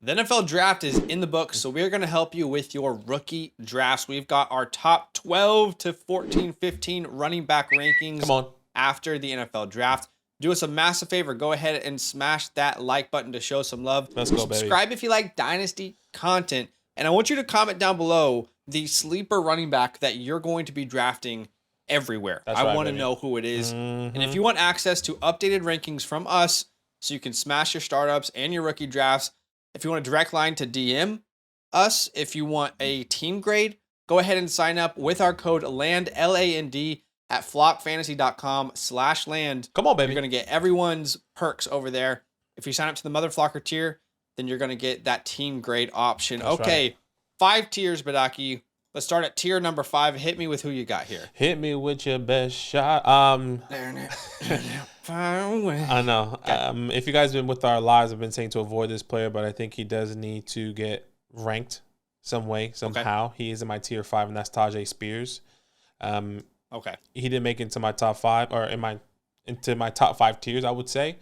The NFL draft is in the books, so we're going to help you with your rookie drafts. We've got our top 12 to 14, 15 running back rankings Come on. after the NFL draft. Do us a massive favor. Go ahead and smash that like button to show some love. Let's go, baby. Subscribe if you like Dynasty content. And I want you to comment down below the sleeper running back that you're going to be drafting everywhere. I want to know who it is. And if you want access to updated rankings from us so you can smash your startups and your rookie drafts, if you want a direct line to DM us, if you want a team grade, go ahead and sign up with our code LAND, L-A-N-D, at flockfantasy.com/land. Come on, baby. You're going to get everyone's perks over there. If you sign up to the Mother Flocker tier, then you're going to get that team grade option. That's okay, right. 5 tiers, Badaki. Let's start at tier number 5. Hit me with who you got here. Hit me with your best shot. Far away. I know. Okay. If you guys have been with our lives, I've been saying to avoid this player, but I think he does need to get ranked some way, somehow. Okay. He is in my tier 5, and that's Tajay Spears. Okay. He didn't make it into my top 5, or into my top 5 tiers, I would say.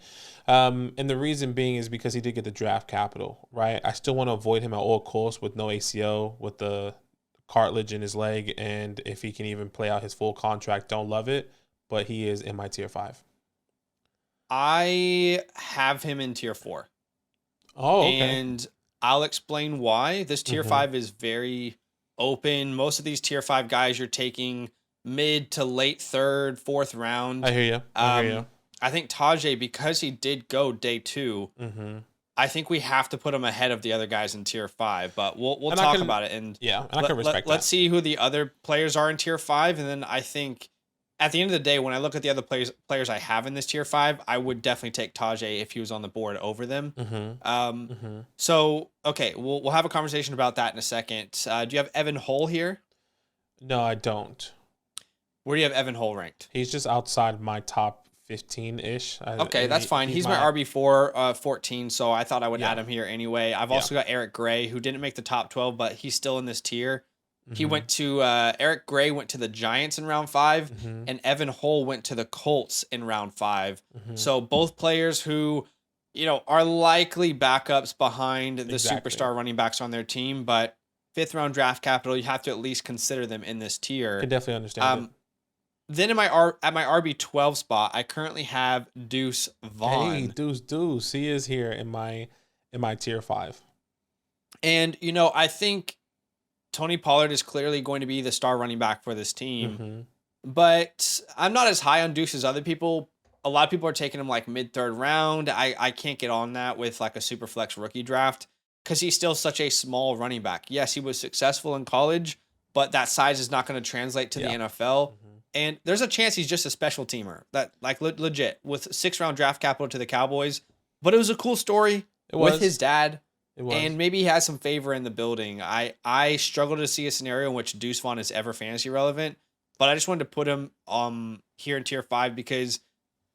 And the reason being is because he did get the draft capital, right? I still want to avoid him at all costs with no ACO, with the cartilage in his leg, and if he can even play out his full contract, don't love it, but he is in my tier 5. I have him in tier 4. Oh, okay. And I'll explain why. This tier 5 is very open. Most of these tier 5 guys you're taking mid to late 3rd, 4th round. I hear you. I think Tajay, because he did go day 2, I think we have to put him ahead of the other guys in tier 5, but we'll talk about it. And I can respect that. Let's see who the other players are in tier 5. And then I think at the end of the day, when I look at the other players I have in this tier 5, I would definitely take Tajay if he was on the board over them. So, okay, we'll have a conversation about that in a second. Do you have Evan Hull here? No, I don't. Where do you have Evan Hull ranked? He's just outside my top 15-ish. Okay, that's fine. He's my RB4, 14, so I thought I would add him here anyway. I've also got Eric Gray, who didn't make the top 12, but he's still in this tier. He went to Eric Gray went to the Giants in round 5, and Evan Hull went to the Colts in round 5. So both players who, are likely backups behind the superstar running backs on their team, but 5th round draft capital, you have to at least consider them in this tier. I can definitely understand it. Then at my RB12 spot, I currently have Deuce Vaughn. Hey, Deuce. He is here in my tier 5. And I think Tony Pollard is clearly going to be the star running back for this team. But I'm not as high on Deuce as other people. A lot of people are taking him like mid-3rd round. I can't get on that with like a super flex rookie draft because he's still such a small running back. Yes, he was successful in college, but that size is not going to translate to the NFL. And there's a chance he's just a special teamer, that like legit, with 6th round draft capital to the Cowboys. But it was a cool story with his dad. And maybe he has some favor in the building. I struggle to see a scenario in which Deuce Vaughn is ever fantasy relevant, but I just wanted to put him here in tier 5 because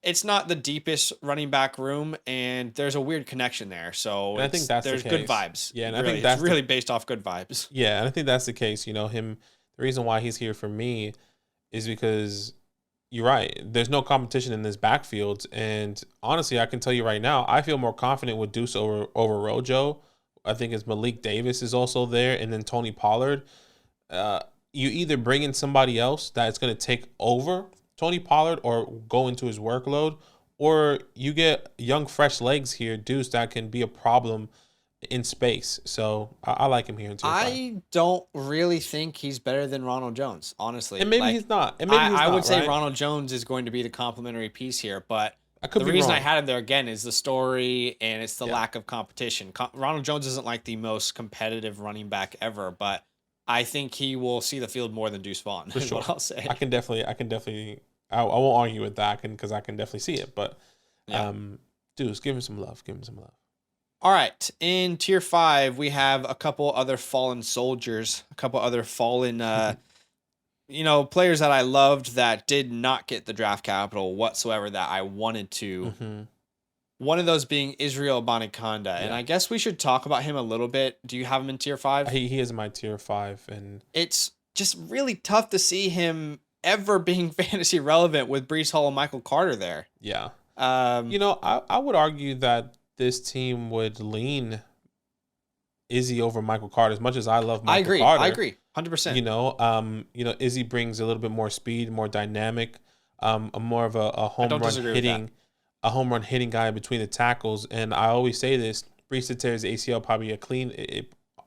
it's not the deepest running back room, and there's a weird connection there. So I think there's good vibes. Yeah, and really, I think that's really based off good vibes. Yeah, and I think that's the case. The reason why he's here for me is because you're right. There's no competition in this backfield, and honestly, I can tell you right now, I feel more confident with Deuce over Rojo. I think it's Malik Davis is also there, and then Tony Pollard. You either bring in somebody else that's going to take over Tony Pollard or go into his workload, or you get young, fresh legs here, Deuce, that can be a problem in space. So I like him here in tier 5. I don't really think he's better than Ronald Jones, honestly. And maybe he's not. And maybe I would say Ronald Jones is going to be the complementary piece here, but the reason I had him there again is the story and it's the lack of competition. Ronald Jones isn't like the most competitive running back ever, but I think he will see the field more than Deuce Vaughn. For sure. What I'll say. I won't argue with that because I can definitely see it. But Deuce, give him some love. All right. In tier 5, we have a couple other fallen soldiers, a couple other fallen players that I loved that did not get the draft capital whatsoever that I wanted to. One of those being Israel Abanikanda. Yeah. And I guess we should talk about him a little bit. Do you have him in tier 5? He is in my tier 5. And it's just really tough to see him ever being fantasy relevant with Breece Hall and Michael Carter there. Yeah. I would argue that this team would lean Izzy over Michael Carter. As much as I love I Michael agree. Carter, I agree. 100%. Izzy brings a little bit more speed, more dynamic, a more of a I home don't run disagree with that. hitting, a home run hitting guy between the tackles. And I always say this: Brees tears ACL, probably a clean.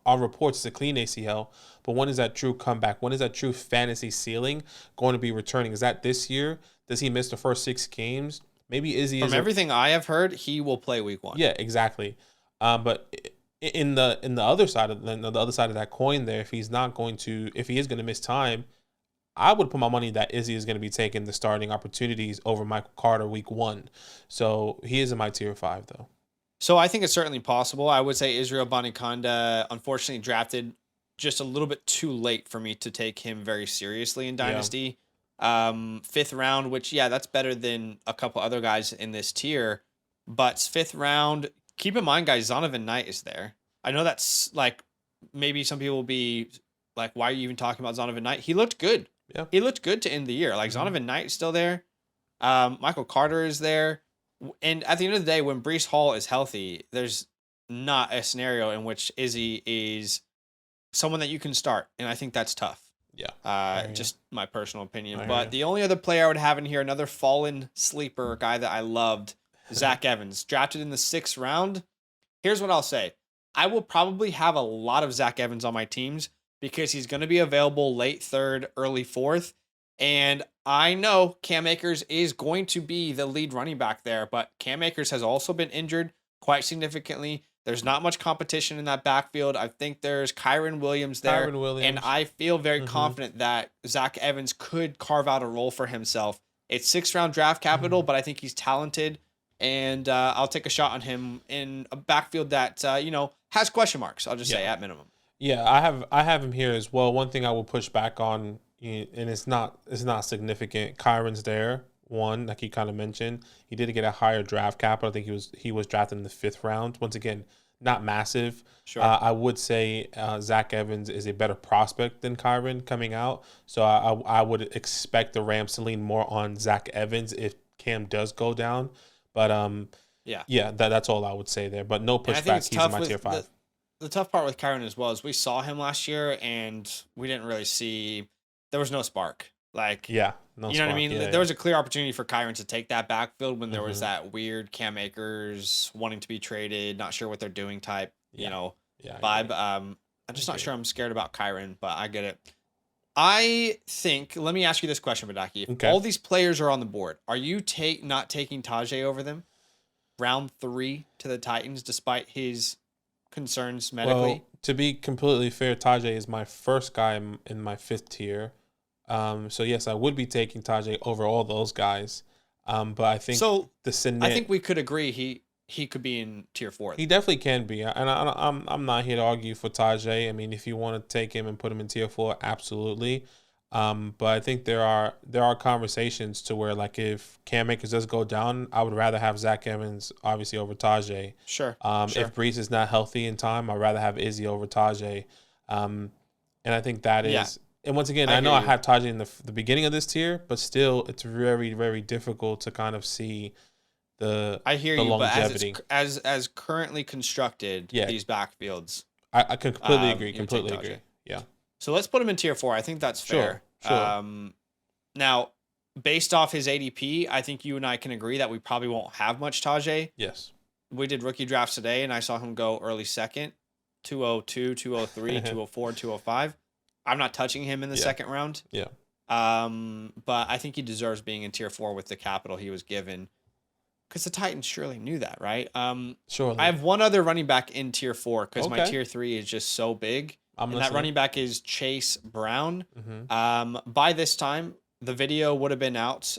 Our reports it's a clean ACL, but when is that true comeback? When is that true fantasy ceiling going to be returning? Is that this year? Does he miss the first 6 games? Maybe Izzy From everything I have heard, he will play week 1. Yeah, exactly. But in the other side of the other side of that coin, there, if he is going to miss time, I would put my money that Izzy is going to be taking the starting opportunities over Michael Carter week 1. So he is in my tier 5 though. So I think it's certainly possible. I would say Israel Abanikanda, unfortunately drafted just a little bit too late for me to take him very seriously in Dynasty. 5th round, which, yeah, that's better than a couple other guys in this tier. But 5th round, keep in mind, guys, Zonovan Knight is there. I know that's like, maybe some people will be like, why are you even talking about Zonovan Knight? He looked good. Yeah. He looked good to end the year. Like, Zonovan Knight is still there. Michael Carter is there. And at the end of the day, when Brees Hall is healthy, there's not a scenario in which Izzy is someone that you can start. And I think that's tough. Yeah. Just my personal opinion. But the only other player I would have in here, another fallen sleeper guy that I loved, Zach Evans, drafted in the 6th round. Here's what I'll say. I will probably have a lot of Zach Evans on my teams because he's going to be available late 3rd, early 4th. And I know Cam Akers is going to be the lead running back there, but Cam Akers has also been injured quite significantly. There's not much competition in that backfield. I think there's Kyron Williams there. And I feel very confident that Zach Evans could carve out a role for himself. It's 6th round draft capital, but I think he's talented. And I'll take a shot on him in a backfield that, has question marks, I'll just say, at minimum. Yeah, I have him here as well. One thing I will push back on, and it's not significant. Kyron's there. One, like he kind of mentioned, he did get a higher draft capital. I think he was drafted in the 5th round. Once again, not massive. Sure. I would say Zach Evans is a better prospect than Kyron coming out. So I would expect the Rams to lean more on Zach Evans if Cam does go down. But that's all I would say there. But no pushback. He's in my tier 5. The tough part with Kyron as well is we saw him last year and we didn't really see. There was no spark. Like, no you know what I mean? There was a clear opportunity for Kyron to take that backfield when there was that weird Cam Akers wanting to be traded, not sure what they're doing type, vibe. I'm just not sure I'm scared about Kyron, but I get it. I think, let me ask you this question, Badaki. If all these players are on the board, are you not taking Tajay over them? Round 3 to the Titans, despite his concerns medically? Well, to be completely fair, Tajay is my first guy in my 5th tier. So yes, I would be taking Tajay over all those guys. But I think I think we could agree he could be in tier 4. He definitely can be, and I'm not here to argue for Tajay. I mean, if you want to take him and put him in tier 4, absolutely. But I think there are conversations to where, like, if Cam Akers does go down, I would rather have Zach Evans obviously over Tajay. Sure. If Brees is not healthy in time, I'd rather have Izzy over Tajay. And I think that is. Yeah. And once again, I know I have Tajay in the beginning of this tier, but still, it's very, very difficult to kind of see the longevity. But as currently constructed, these backfields, I completely agree. Completely agree. Yeah. So let's put him in tier 4. I think that's fair. Sure. Now, based off his ADP, I think you and I can agree that we probably won't have much Tajay. Yes. We did rookie drafts today, and I saw him go early 2nd, 202, 203, 204, 205. I'm not touching him in the 2nd round. Yeah. But I think he deserves being in tier 4 with the capital he was given. Because the Titans surely knew that, right? Surely. I have one other running back in tier 4 because my tier 3 is just so big. And that running back is Chase Brown. Mm-hmm. By this time, the video would have been out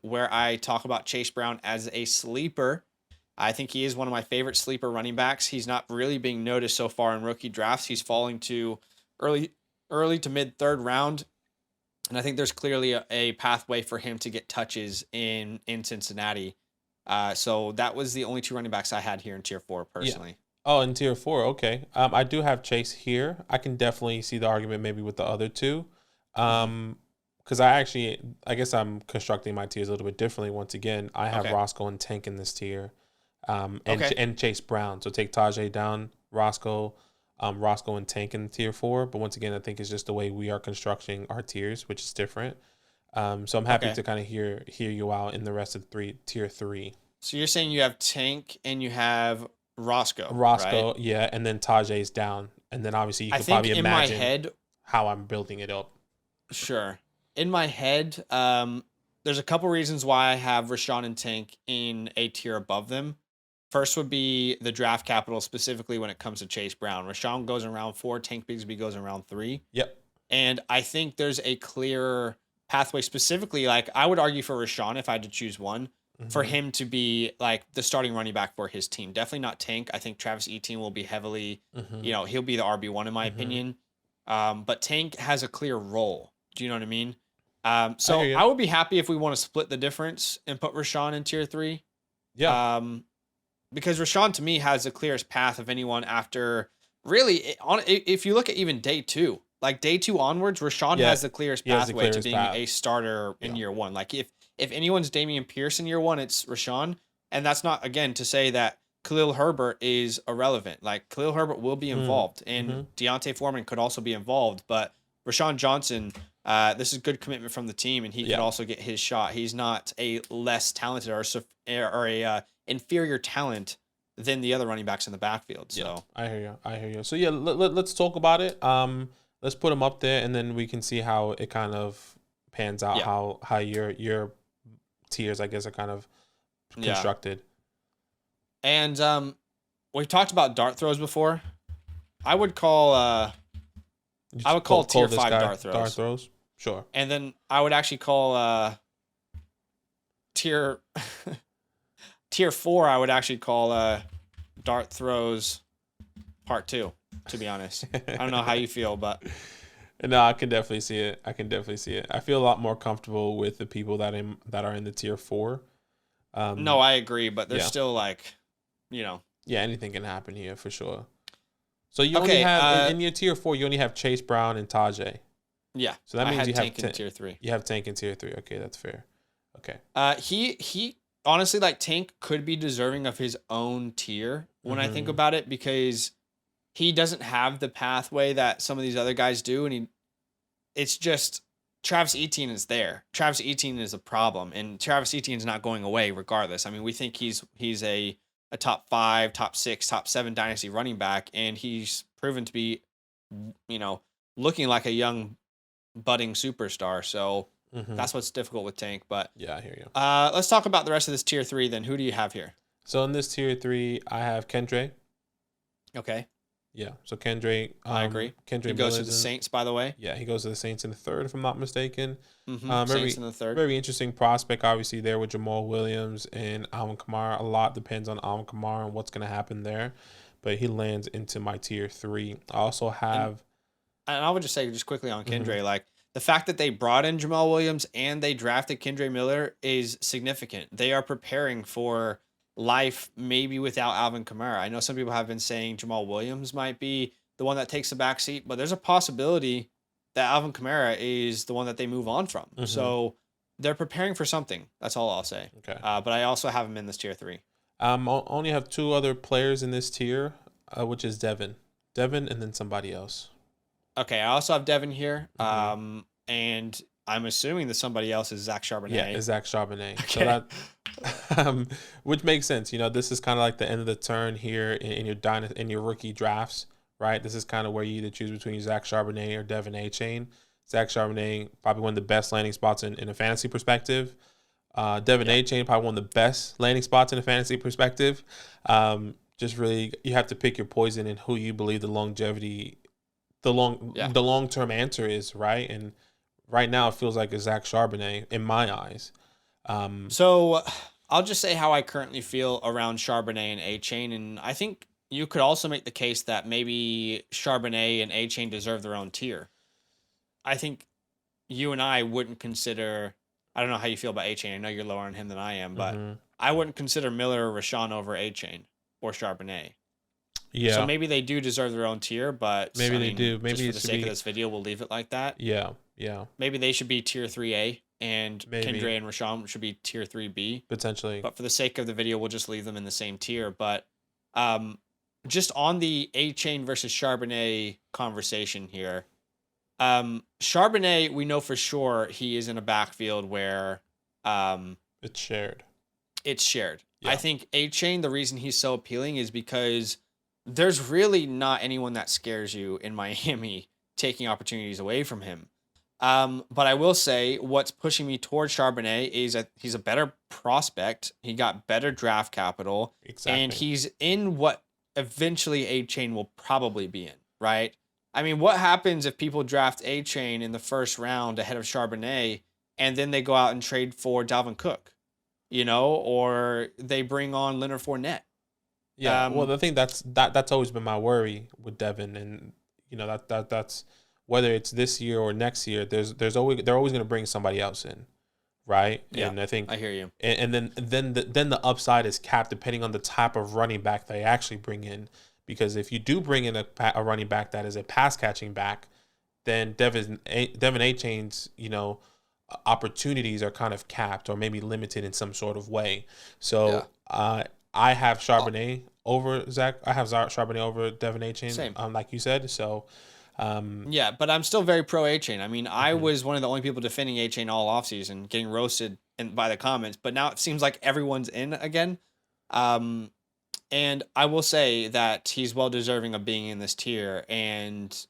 where I talk about Chase Brown as a sleeper. I think he is one of my favorite sleeper running backs. He's not really being noticed so far in rookie drafts. He's falling to early to mid 3rd round. And I think there's clearly a pathway for him to get touches in Cincinnati. So that was the only 2 running backs I had here in tier 4 personally. Yeah. Oh, in tier 4. Okay. I do have Chase here. I can definitely see the argument maybe with the other 2. Because I guess I'm constructing my tiers a little bit differently. Once again, I have Roscoe and Tank in this tier. And Chase Brown. So take Tajay down, Roscoe Roscoe and Tank in tier 4. But once again, I think it's just the way we are constructing our tiers, which is different. So I'm happy to kind of hear you out in the rest of tier 3. So you're saying you have Tank and you have Roscoe, Roscoe, right? yeah, and then Tajay's down, and then obviously you can probably imagine in my head, how I'm building it up. Sure. In my head, there's a couple reasons why I have Rashawn and Tank in a tier above them. First would be the draft capital, specifically when it comes to Chase Brown. Rashawn goes in round 4, Tank Bigsby goes in round 3. Yep. And I think there's a clear pathway, specifically, like I would argue for Rashawn if I had to choose one, for him to be like the starting running back for his team. Definitely not Tank. I think Travis Etienne will be heavily, he'll be the RB1 in my opinion. But Tank has a clear role. Do you know what I mean? So I would be happy if we want to split the difference and put Rashawn in tier 3. Yeah. Because Rashawn to me has the clearest path of anyone after really if you look at even day 2, like day 2 onwards, Rashawn has the clearest pathway to being a starter in year 1. Like if anyone's Damian Pierce in year 1, it's Rashawn. And that's not, again, to say that Khalil Herbert is irrelevant. Like Khalil Herbert will be involved, and Deontay Foreman could also be involved. But Rashawn Johnson, this is good commitment from the team, and he could also get his shot. He's not a less talented or a inferior talent than the other running backs in the backfield. So I hear you. So yeah, let's talk about it. Let's put them up there, and then we can see how it kind of pans out. How your tiers, I guess, are kind of constructed. And we've talked about dart throws before. I would call tier 5 dart throws. Dart throws, sure. And then I would actually call tier 4. I would actually call dart throws part 2. To be honest, I don't know how you feel, but no, I can definitely see it. I feel a lot more comfortable with the people that are in the tier 4. No, I agree, but there's still like, anything can happen here for sure. So you only have in your tier 4, you only have Chase Brown and Tajay. Yeah. So that means you have Tank in tier 3. You have Tank in tier 3. Okay, that's fair. Okay. He honestly, like, Tank could be deserving of his own tier when I think about it, because he doesn't have the pathway that some of these other guys do, and it's just Travis Etienne is there. Travis Etienne is a problem, and Travis Etienne is not going away regardless. I mean, we think he's a top 5, top 6, top 7 dynasty running back, and he's proven to be, looking like a young budding superstar. So that's what's difficult with Tank. But yeah, I hear you. Let's talk about the rest of this tier 3 then. Who do you have here? So in this tier 3, I have Kendra. Okay. Yeah, so Kendra. I agree. Kendra he goes to the Saints, by the way. Yeah, he goes to the Saints in the 3rd, if I'm not mistaken. Saints in the 3rd. Very interesting prospect, obviously, there with Jamal Williams and Alvin Kamara. A lot depends on Alvin Kamara and what's going to happen there. But he lands into my tier 3. I also have... And I would just say, just quickly on Kendra, like, the fact that they brought in Jamal Williams and they drafted Kendra Miller is significant. They are preparing for life maybe without Alvin Kamara. I know some people have been saying Jamal Williams might be the one that takes the back seat, but there's a possibility that Alvin Kamara is the one that they move on from. So they're preparing for something. That's all I'll say. Okay. But I also have him in this tier 3. I only have 2 other players in this tier, which is Devin and then somebody else. Okay, I also have Devin here. And I'm assuming that somebody else is Zach Charbonnet. Yeah, it's Zach Charbonnet. Okay. So that, which makes sense. This is kind of like the end of the turn here in your rookie drafts, right? This is kind of where you either choose between Zach Charbonnet or Devin Achane. Zach Charbonnet, probably one of the best landing spots in a fantasy perspective. Devin Achane, probably one of the best landing spots in a fantasy perspective. Just really, you have to pick your poison and who you believe the long-term answer is, right? And right now, it feels like a Zach Charbonnet in my eyes. So I'll just say how I currently feel around Charbonnet and Achane, and I think you could also make the case that maybe Charbonnet and Achane deserve their own tier. I think you and I wouldn't consider... I don't know how you feel about Achane. I know you're lower on him than I am, but I wouldn't consider Miller or Rashawn over Achane or Charbonnet. Yeah. So maybe they do deserve their own tier, but maybe they do. Maybe just for the sake of this video, we'll leave it like that. Yeah. Maybe they should be tier 3A, and Kendra and Rashawn should be tier 3B. Potentially. But for the sake of the video, we'll just leave them in the same tier. But just on the A-Chain versus Charbonnet conversation here, Charbonnet, we know for sure he is in a backfield where it's shared. It's shared. Yeah. I think A-Chain, the reason he's so appealing is because there's really not anyone that scares you in Miami taking opportunities away from him. But I will say what's pushing me towards Charbonnet is that he's a better prospect. He got better draft capital. Exactly. And he's in what eventually A-Chain will probably be in, right? I mean, what happens if people draft A-Chain in the first round ahead of Charbonnet and then they go out and trade for Dalvin Cook, or they bring on Leonard Fournette? Yeah. Well, the thing that's always been my worry with Devin, and that's whether it's this year or next year, they're always going to bring somebody else in, right? Yeah, and I think I hear you. And then the upside is capped depending on the type of running back they actually bring in. Because if you do bring in a running back that is a pass catching back, then Devin A-Chain's opportunities are kind of capped or maybe limited in some sort of way. So I have Charbonnet over Zach. I have Charbonnet over Devin A-Chain. Same. Like you said. So. Yeah, but I'm still very pro A-Chain. I mean, I was one of the only people defending A-Chain all offseason, getting roasted by the comments, but now it seems like everyone's in again. And I will say that he's well deserving of being in this tier, and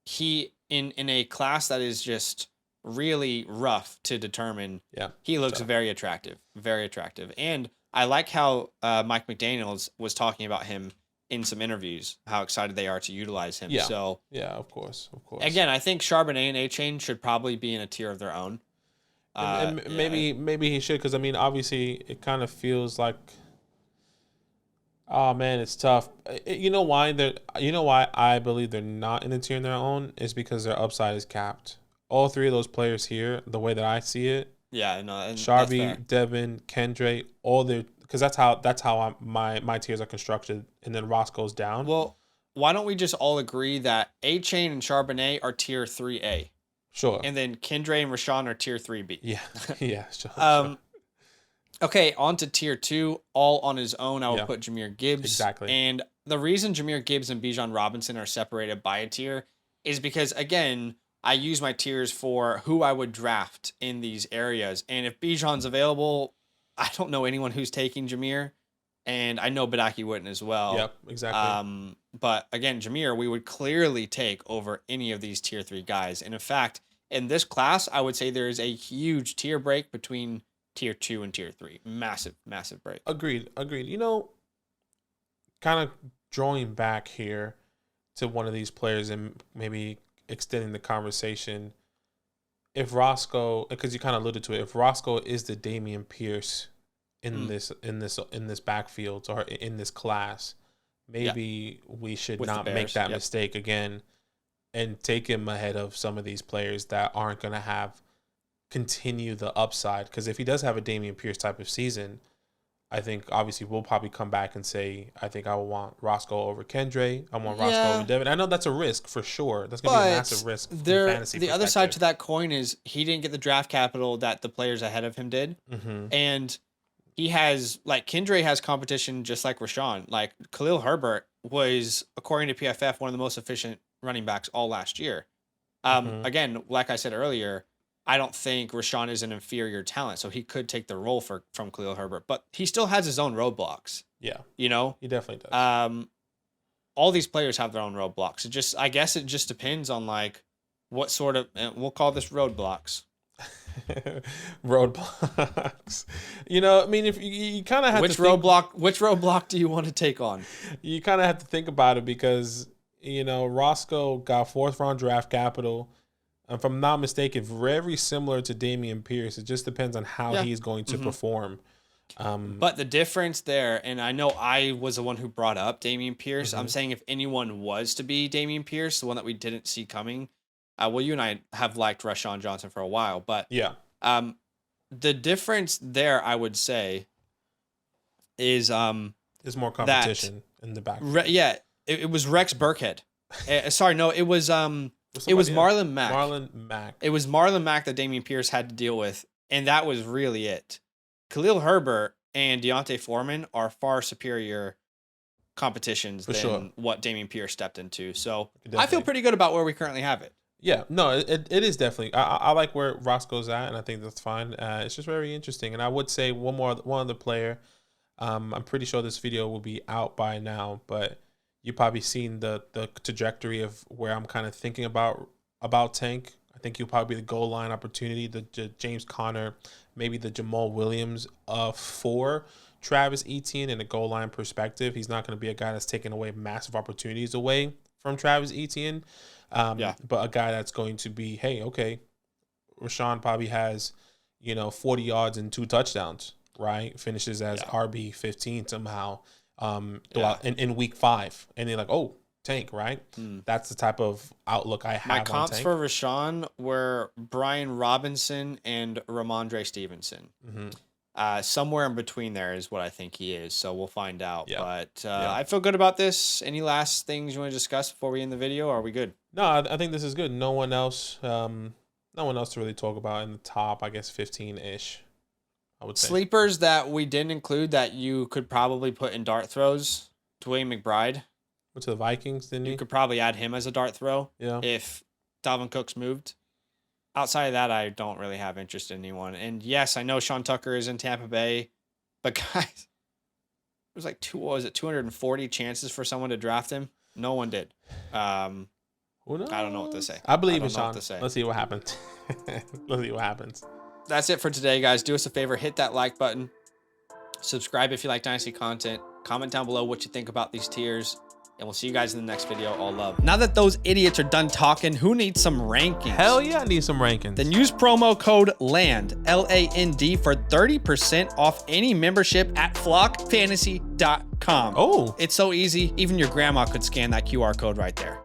he in a class that is just really rough to determine. Yeah, he looks very attractive, and I like how Mike McDaniels was talking about him in some interviews, how excited they are to utilize him. Yeah. So yeah, of course. Again, I think Charbonnet and A-Chain should probably be in a tier of their own. And maybe he should, because I mean, obviously, it kind of feels like, oh man, it's tough. You know why I believe they're not in a tier of their own is because their upside is capped. All three of those players here, the way that I see it, Charby, Devin, Kendre, all their. Because that's how my tiers are constructed, and then Ross goes down. Well, why don't we just all agree that A-Chain and Charbonnet are tier 3A? Sure. And then Kendre and Rashawn are tier 3B. Yeah, yeah, sure. Okay, on to tier 2, all on his own. I will put Jahmyr Gibbs. Exactly. And the reason Jahmyr Gibbs and Bijan Robinson are separated by a tier is because, again, I use my tiers for who I would draft in these areas. And if Bijan's available, I don't know anyone who's taking Jahmyr, and I know Badaki wouldn't as well. Yep, exactly. But again, Jahmyr, we would clearly take over any of these tier 3 guys. And in fact, in this class, I would say there is a huge tier break between tier 2 and tier 3. Massive, massive break. Agreed. Kind of drawing back here to one of these players and maybe extending the conversation. If Roscoe, because you kind of alluded to it, if Roscoe is the Damian Pierce in this backfield or in this class, maybe we should not make that mistake again and take him ahead of some of these players that aren't going to continue the upside. Because if he does have a Damian Pierce type of season, I think obviously we'll probably come back and say, I think I will want Roscoe over Kendre. I want Roscoe over Devin. I know that's a risk for sure. That's going to be a massive risk from fantasy the other side to that coin is he didn't get the draft capital that the players ahead of him did. Mm-hmm. And he has, Kendre has competition just like Rashawn. Like, Khalil Herbert was, according to PFF, one of the most efficient running backs all last year. Again, like I said earlier, I don't think Rashawn is an inferior talent, so he could take the role from Khalil Herbert, but he still has his own roadblocks. Yeah. He definitely does. All these players have their own roadblocks. I guess it just depends on what sort of, we'll call this roadblocks. Roadblocks. I mean, if you kind of have which roadblock do you want to take on? You kind of have to think about it because, Roscoe got 4th round draft capital. If I'm not mistaken, very similar to Damian Pierce. It just depends on how he's going to perform. But the difference there, and I know I was the one who brought up Damian Pierce. I'm saying if anyone was to be Damian Pierce, the one that we didn't see coming, you and I have liked Rashawn Johnson for a while, but the difference there, I would say, is there's more competition in the back. It was Rex Burkhead. Sorry, no, it was it was Marlon Mack. It was Marlon Mack that Damian Pierce had to deal with, and that was really it. Khalil Herbert and Deontay Foreman are far superior competitions than what Damian Pierce stepped into. So Definitely. I feel pretty good about where we currently have it. Yeah, no, it is definitely. I like where Roscoe's at, and I think that's fine. It's just very interesting. And I would say one other player. I'm pretty sure this video will be out by now, but you've probably seen the trajectory of where I'm kind of thinking about Tank. I think he'll probably be the goal line opportunity, the James Conner, maybe the Jamal Williams for Travis Etienne in a goal line perspective. He's not going to be a guy that's taking away massive opportunities away from Travis Etienne. But a guy that's going to be, hey, okay, Rashawn probably has, 40 yards and 2 touchdowns, right? Finishes as RB 15 somehow in week 5. And they're like, oh, Tank, right? That's the type of outlook I have. My on comps Tank. for Rashawn were Brian Robinson and Ramondre Stevenson. Somewhere in between there is what I think he is. So we'll find out. Yeah. But I feel good about this. Any last things you want to discuss before we end the video? Or are we good? No, I think this is good. No one else to really talk about in the top, I guess, 15-ish, I would say. Sleepers that we didn't include that you could probably put in dart throws. Dwayne McBride. Went to the Vikings, didn't he? You could probably add him as a dart throw. Yeah. If Dalvin Cook's moved. Outside of that, I don't really have interest in anyone. And yes, I know Sean Tucker is in Tampa Bay, but guys, there's like 240 chances for someone to draft him. No one did. I don't know what to say. I believe in Sean. Let's see what happens. Let's see what happens. That's it for today, guys. Do us a favor, hit that like button. Subscribe if you like Dynasty content. Comment down below what you think about these tiers. And we'll see you guys in the next video. All love. Now that those idiots are done talking, who needs some rankings? Hell yeah, I need some rankings. Then use promo code LAND, LAND, for 30% off any membership at flockfantasy.com. Oh. It's so easy. Even your grandma could scan that QR code right there.